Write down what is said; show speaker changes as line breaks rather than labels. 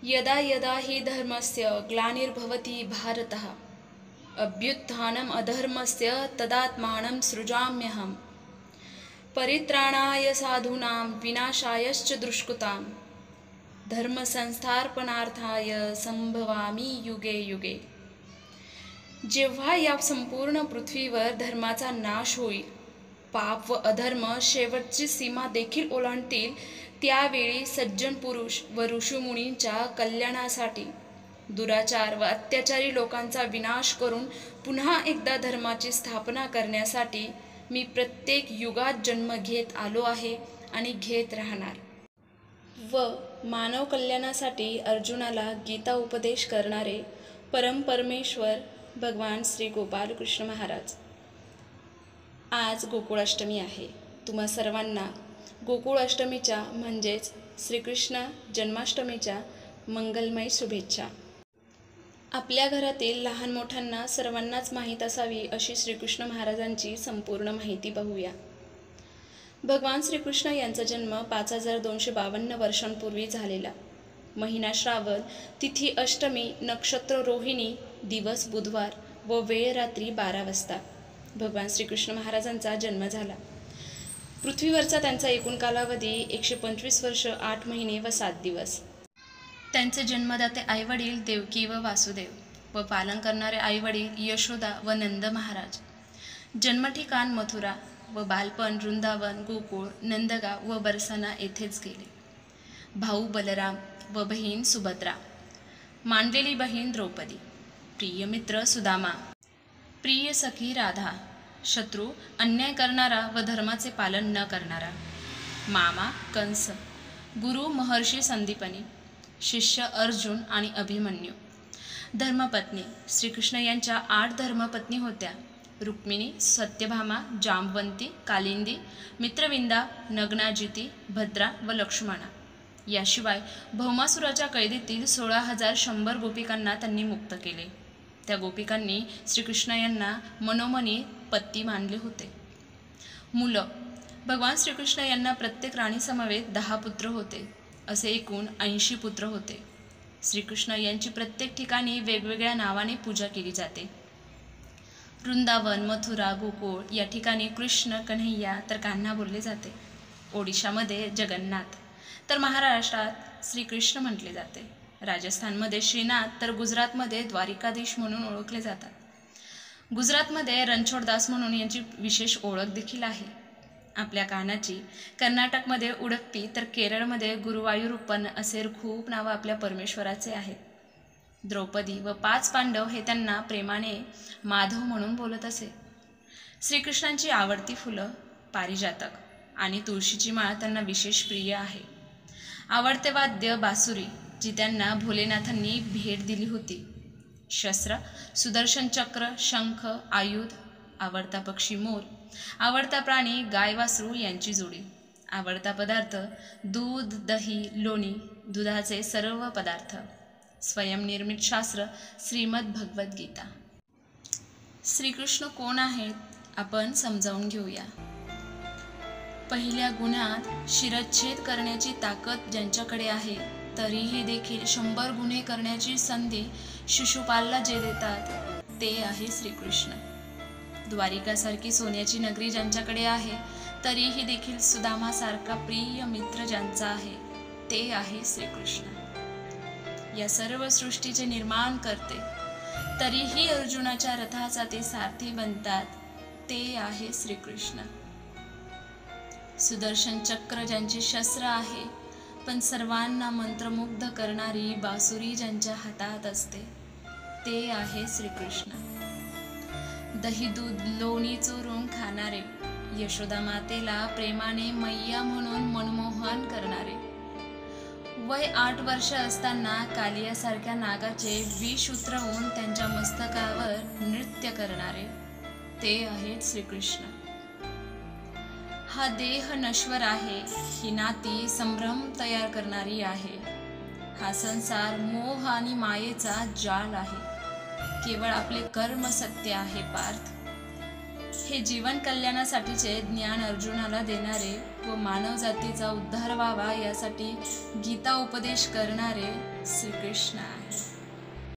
यदा यदा हि धर्मस्य ग्लानिर्भवति भारतः अभ्युत्थानम् अधर्मस्य तदात्मानं सृजाम्यहम् परित्राणाय साधूनां विनाशायश्च दुष्कृतां धर्मसंस्थापनार्थाय संभवामि युगे युगे. जेव्हा या संपूर्ण पृथ्वीवर धर्माचा नाश होईल, पाप व अधर्म शेवटची सीमा देखील ओलांडतील, त्यावेळी सज्जन पुरुष व ऋषीमुनींच्या कल्याणासाठी दुराचार व अत्याचारी लोकांचा विनाश करून पुन्हा एकदा धर्माची स्थापना करण्यासाठी मी प्रत्येक युगात जन्म घेत आलो आहे आणि घेत राहणार. व मानव कल्याणासाठी अर्जुनाला गीता उपदेश करणारे परमपरमेश्वर भगवान श्री गोपाल कृष्ण महाराज. आज गोकुळाष्टमी आहे. तुम्हा सर्वांना गोकुळाष्टमीच्या म्हणजेच श्रीकृष्ण जन्माष्टमीच्या मंगलमय शुभेच्छा. आपल्या घरातील लहान मोठ्यांना सर्वांनाच माहीत असावी अशी श्रीकृष्ण महाराजांची संपूर्ण माहिती पाहूया. भगवान श्रीकृष्ण यांचा जन्म 5252 वर्षांपूर्वी झालेला. महिना श्रावण, तिथी अष्टमी, नक्षत्र रोहिणी, दिवस बुधवार व वेळ रात्री 12 वाजता भगवान श्रीकृष्ण महाराजांचा जन्म झाला. पृथ्वीवरचा त्यांचा एकूण कालावधी 125 वर्ष 8 महिने व 7 दिवस. त्यांचे जन्मदाते आईवडील देवकी व वासुदेव व पालन करणारे आईवडील यशोदा व नंद महाराज. जन्मठिकाण मथुरा व बालपण वृंदावन, गोकुळ, नंदगाव व बरसाना येथेच गेले. भाऊ बलराम व बहीण सुभद्रा, मानलेली बहीण द्रौपदी, प्रिय मित्र सुदामा, प्रिय सखी राधा, शत्रू अन्याय करणारा व धर्माचे पालन न करणारा, मामा कंस, गुरु महर्षी संदीपनी, शिष्य अर्जुन आणि अभिमन्यू. धर्मपत्नी श्रीकृष्ण यांच्या 8 धर्मपत्नी होत्या. रुक्मिणी, सत्यभामा, जांबवंती, कालिंदी, मित्रविंदा, नग्नाजिती, भद्रा व लक्ष्मणा. याशिवाय भौमासुराच्या कैदेतील 16,100 गोपिकांना त्यांनी मुक्त केले. त्या गोपिकांनी श्रीकृष्ण यांना मनोमनी पती मानले होते. मुलं. भगवान श्रीकृष्ण यांना प्रत्येक राणीसमवेत 10 पुत्र होते. असे एकूण 80 पुत्र होते. श्रीकृष्ण यांची प्रत्येक ठिकाणी वेगवेगळ्या नावाने पूजा केली जाते. वृंदावन, मथुरा, गोकुळ या ठिकाणी कृष्ण, कन्हैया तर कान्हा बोलले जाते. ओडिशामध्ये जगन्नाथ तर महाराष्ट्रात श्रीकृष्ण म्हटले जाते. राजस्थानमध्ये श्रीनाथ तर गुजरातमध्ये द्वारिकाधीश म्हणून ओळखले जातात. गुजरातमध्ये रणछोडदास म्हणून यांची विशेष ओळख देखील आहे. आपल्या कानाची कर्नाटकमध्ये उडप्पी तर केरळमध्ये गुरुवायूरप्पन असे खूप नावं आपल्या परमेश्वराचे आहेत. द्रौपदी व 5 पांडव हे त्यांना प्रेमाने माधव म्हणून बोलत असे. श्रीकृष्णांची आवडती फुलं पारिजातक आणि तुळशीची माळ त्यांना विशेष प्रिय आहे. आवडते वाद्य बासुरी, जी त्यांना भोलेनाथांनी भेट दिली होती. शस्त्र सुदर्शन चक्र, शंख, आयुध. आवडता पक्षी मोर. आवडता प्राणी गाय वासरू यांची जोडी. आवडता पदार्थ दूध, दही, लोणी, दुधाचे सर्व पदार्थ. स्वयंनिर्मित शास्त्र श्रीमद भगवद्गीता. श्रीकृष्ण कोण आहेत आपण समजावून घेऊया. पहिल्या गुन्ह्यात शिरच्छेद करण्याची ताकद ज्यांच्याकडे आहे, तरीही देखील 100 गुन्हे करण्याची संधी शिशुपालला जे देतात ते आहे श्रीकृष्ण. द्वारिकासारखी सोन्याची नगरी ज्यांच्याकडे आहे, तरीही देखील सुदामासारखा प्रिय मित्र ज्यांचा आहे ते आहे श्रीकृष्ण. या सर्व सृष्टीचे निर्माण करते, तरीही अर्जुनाच्या रथाचा ते सारथी बनतात ते आहे श्रीकृष्ण. सुदर्शन चक्र ज्यांचे शस्त्र आहे, पण सर्वांना मंत्रमुग्ध करणारी बासुरी ज्यांच्या हातात असते ते आहे श्रीकृष्ण. दही दूध लोणी चोरून खाणारे, यशोदा मातेला प्रेमाने मैया म्हणून मनमोहन करणारे, वय 8 वर्ष असताना कालियासारख्या नागाचे विष उतरवून त्यांच्या मस्तकावर नृत्य करणारे ते आहेत श्रीकृष्ण. हा देह नश्वर आहे, ही नाती संभ्रम तयार करणारी आहे. हा संसार मोह आणि मायेचा जाल आहे, केवळ आपले कर्म सत्य आहे पार्थ. हे जीवन कल्याणासाठीचे ज्ञान अर्जुनाला देणारे व मानव जातीचा उद्धार व्हावा यासाठी गीता उपदेश करणारे श्रीकृष्ण आहे.